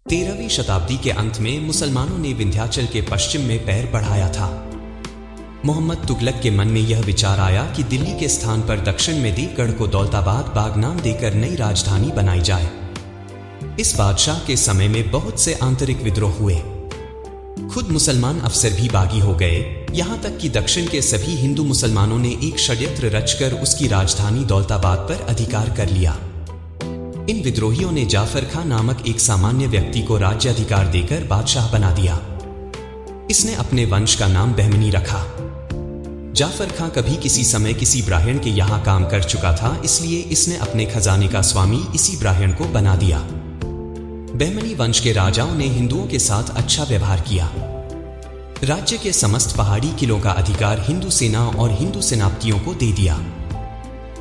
13वीं शताब्दी के अंत में मुसलमानों ने विंध्याचल के पश्चिम में पैर बढ़ाया था। मोहम्मद तुगलक के मन में यह विचार आया कि दिल्ली के स्थान पर दक्षिण में देवगढ़ को दौलताबाद बाग नाम देकर नई राजधानी बनाई जाए। इस बादशाह के समय में बहुत से आंतरिक विद्रोह हुए। खुद मुसलमान अफसर भी बागी हो गए, यहाँ तक कि दक्षिण के सभी हिंदू मुसलमानों ने एक षड्यंत्र रचकर उसकी राजधानी दौलताबाद पर अधिकार कर लिया। इन विद्रोहियों ने जाफर खां नामक एक सामान्य व्यक्ति को राज्याधिकार देकर बादशाह बना दिया। इसने अपने वंश का नाम बहमनी रखा। जाफर खां कभी किसी समय किसी ब्राह्मण के यहाँ काम कर चुका था, इसलिए इसने अपने खजाने का स्वामी इसी ब्राह्मण को बना दिया। बहमनी वंश के राजाओं ने हिंदुओं के साथ अच्छा व्यवहार किया। राज्य के समस्त पहाड़ी किलों का अधिकार हिंदू सेना और हिंदू सेनापतियों को दे दिया।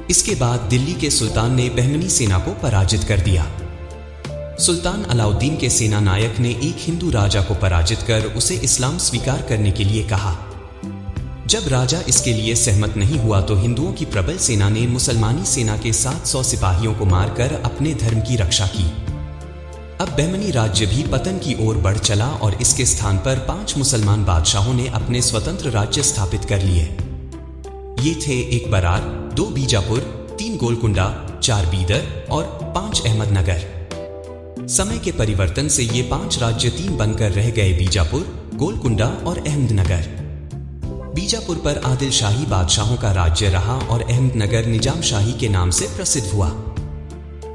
इसके बाद दिल्ली के सुल्तान ने बहमनी सेना को पराजित कर दिया। सुल्तान अलाउद्दीन के सेना नायक ने एक हिंदू राजा को पराजित कर उसे इस्लाम स्वीकार करने के लिए कहा। जब राजा इसके लिए सहमत नहीं हुआ तो हिंदुओं की प्रबल सेना ने मुसलमानी सेना के 700 सिपाहियों को मारकर अपने धर्म की रक्षा की। अब बहमनी राज्य भी पतन की ओर बढ़ चला और इसके स्थान पर 5 मुसलमान बादशाहों ने अपने स्वतंत्र राज्य स्थापित कर लिए। ये थे 1 बरार, 2 बीजापुर, 3 गोलकुंडा, 4 बीदर और 5 अहमदनगर। समय के परिवर्तन से ये 5 राज्य 3 बनकर रह गए, बीजापुर, गोलकुंडा और अहमदनगर। बीजापुर पर आदिल शाही बादशाहों का राज्य रहा और अहमदनगर निजाम शाही के नाम से प्रसिद्ध हुआ।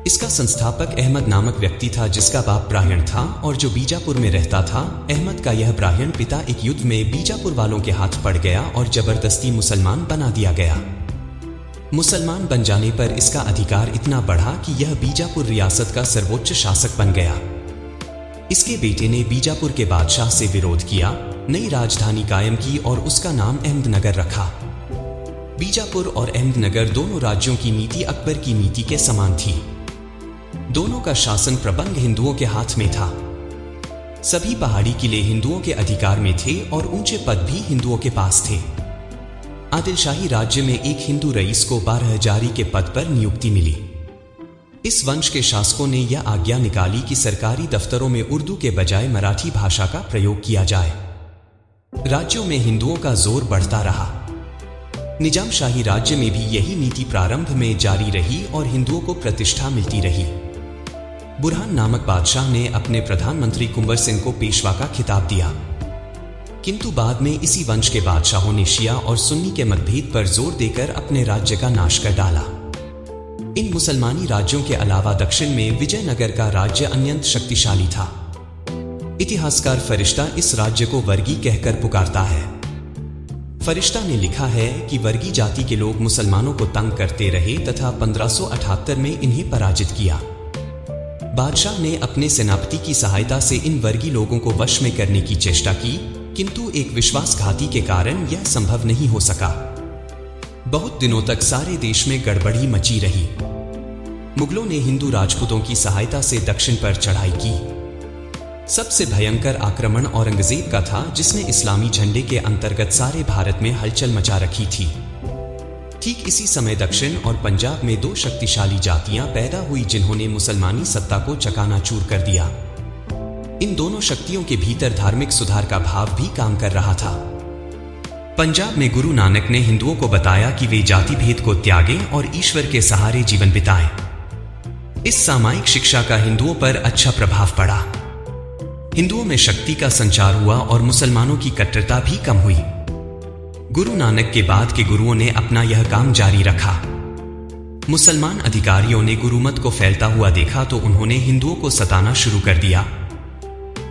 इसका संस्थापक अहमद नामक व्यक्ति था, जिसका बाप ब्राह्मण था और जो बीजापुर में रहता था। अहमद का यह ब्राह्मण पिता एक युद्ध में बीजापुर वालों के हाथ पड़ गया और जबरदस्ती मुसलमान बना दिया गया। मुसलमान बन जाने पर इसका अधिकार इतना बढ़ा कि यह बीजापुर रियासत का सर्वोच्च शासक बन गया। इसके बेटे ने बीजापुर के बादशाह से विरोध किया, नई राजधानी कायम की और उसका नाम अहमदनगर रखा। बीजापुर और अहमदनगर दोनों राज्यों की नीति अकबर की नीति के समान थी। दोनों का शासन प्रबंध हिंदुओं के हाथ में था। सभी पहाड़ी किले हिंदुओं के अधिकार में थे और ऊंचे पद भी हिंदुओं के पास थे। आदिलशाही राज्य में एक हिंदू रईस को 12 जारी के पद पर नियुक्ति मिली। इस वंश के शासकों ने यह आज्ञा निकाली कि सरकारी दफ्तरों में उर्दू के बजाय मराठी भाषा का प्रयोग किया जाए। राज्यों में हिंदुओं का जोर बढ़ता रहा। निजाम शाही राज्य में भी यही नीति प्रारंभ में जारी रही और हिंदुओं को प्रतिष्ठा मिलती रही। बुरहान नामक बादशाह ने अपने प्रधानमंत्री कुंवर सिंह को पेशवा का खिताब दिया, किंतु बाद में इसी वंश के बादशाहों ने शिया और सुन्नी के मतभेद पर जोर देकर अपने राज्य का नाश कर डाला। इन मुसलमानी राज्यों के अलावा दक्षिण में विजयनगर का राज्य अत्यंत शक्तिशाली था। इतिहासकार फरिश्ता इस राज्य को वर्गी कहकर पुकारता है। फरिश्ता ने लिखा है कि वर्गी जाति के लोग मुसलमानों को तंग करते रहे तथा 1578 में इन्हें पराजित किया। बादशाह ने अपने सेनापति की सहायता से इन वर्गी लोगों को वश में करने की चेष्टा की, किंतु एक विश्वासघाती के कारण यह संभव नहीं हो सका। बहुत दिनों तक सारे देश में गड़बड़ी मची रही। मुगलों ने हिंदू राजपूतों की सहायता से दक्षिण पर चढ़ाई की। सबसे भयंकर आक्रमण औरंगजेब का था, जिसने इस्लामी झंडे के अंतर्गत सारे भारत में हलचल मचा रखी थी। ठीक इसी समय दक्षिण और पंजाब में 2 शक्तिशाली जातियां पैदा हुई, जिन्होंने मुसलमानी सत्ता को चकानाचूर कर दिया। इन दोनों शक्तियों के भीतर धार्मिक सुधार का भाव भी काम कर रहा था। पंजाब में गुरु नानक ने हिंदुओं को बताया कि वे जाति भेद को त्यागें और ईश्वर के सहारे जीवन बिताएं। इस सामायिक शिक्षा का हिंदुओं पर अच्छा प्रभाव पड़ा। हिंदुओं में शक्ति का संचार हुआ और मुसलमानों की कट्टरता भी कम हुई। गुरु नानक के बाद के गुरुओं ने अपना यह काम जारी रखा। मुसलमान अधिकारियों ने गुरुमत को फैलता हुआ देखा तो उन्होंने हिंदुओं को सताना शुरू कर दिया।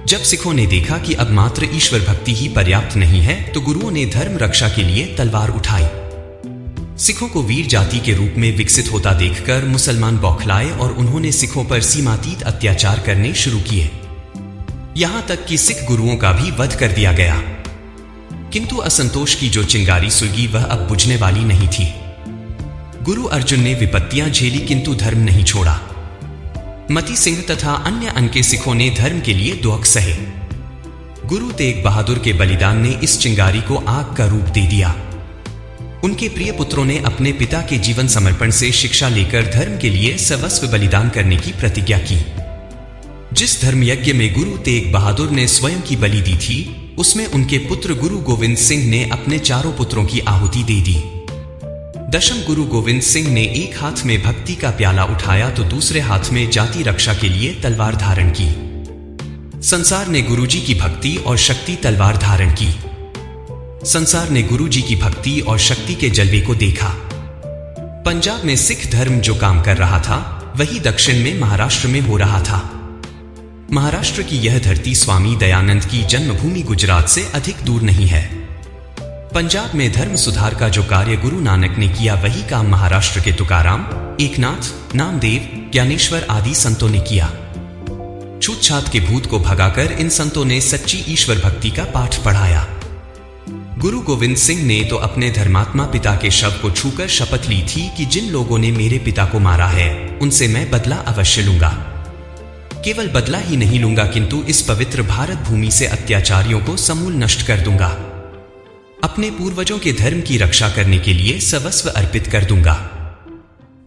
जब सिखों ने देखा कि अब मात्र ईश्वर भक्ति ही पर्याप्त नहीं है, तो गुरुओं ने धर्म रक्षा के लिए तलवार उठाई। सिखों को वीर जाति के रूप में विकसित होता देखकर मुसलमान बौखलाए और उन्होंने सिखों पर सीमातीत अत्याचार करने शुरू किए। यहां तक कि सिख गुरुओं का भी वध कर दिया गया। किंतु असंतोष की जो चिंगारी सुलगी वह अब बुझने वाली नहीं थी। गुरु अर्जुन ने विपत्तियां झेली किंतु धर्म नहीं छोड़ा। मती सिंह तथा अन्य अनके सिखों ने धर्म के लिए दुख सहे। गुरु तेग बहादुर के बलिदान ने इस चिंगारी को आग का रूप दे दिया। उनके प्रिय पुत्रों ने अपने पिता के जीवन समर्पण से शिक्षा लेकर धर्म के लिए सर्वस्व बलिदान करने की प्रतिज्ञा की। जिस धर्म यज्ञ में गुरु तेग बहादुर ने स्वयं की बलि दी थी, उसमें उनके पुत्र गुरु गोविंद सिंह ने अपने चारों पुत्रों की आहुति दे दी। दशम गुरु गोविंद सिंह ने एक हाथ में भक्ति का प्याला उठाया तो दूसरे हाथ में जाति रक्षा के लिए तलवार धारण की। संसार ने गुरुजी की भक्ति और शक्ति तलवार धारण की। संसार ने गुरुजी की भक्ति और शक्ति के जलवे को देखा। पंजाब में सिख धर्म जो काम कर रहा था, वही दक्षिण में महाराष्ट्र में हो रहा था। महाराष्ट्र की यह धरती स्वामी दयानंद की जन्मभूमि गुजरात से अधिक दूर नहीं है। पंजाब में धर्म सुधार का जो कार्य गुरु नानक ने किया, वही काम महाराष्ट्र के तुकाराम, एकनाथ, नामदेव, ज्ञानेश्वर आदि संतों ने किया। छूतछात के भूत को भगाकर इन संतों ने सच्ची ईश्वर भक्ति का पाठ पढ़ाया। गुरु गोविंद सिंह ने तो अपने धर्मात्मा पिता के शव को छूकर शपथ ली थी कि जिन लोगों ने मेरे पिता को मारा है, उनसे मैं बदला अवश्य लूंगा। केवल बदला ही नहीं लूंगा, किंतु इस पवित्र भारत भूमि से अत्याचारियों को समूल नष्ट कर दूंगा। अपने पूर्वजों के धर्म की रक्षा करने के लिए सर्वस्व अर्पित कर दूंगा।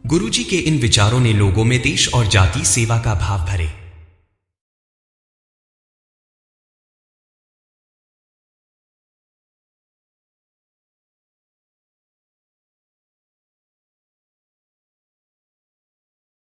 गुरुजी के इन विचारों ने लोगों में देश और जाति सेवा का भाव भरे।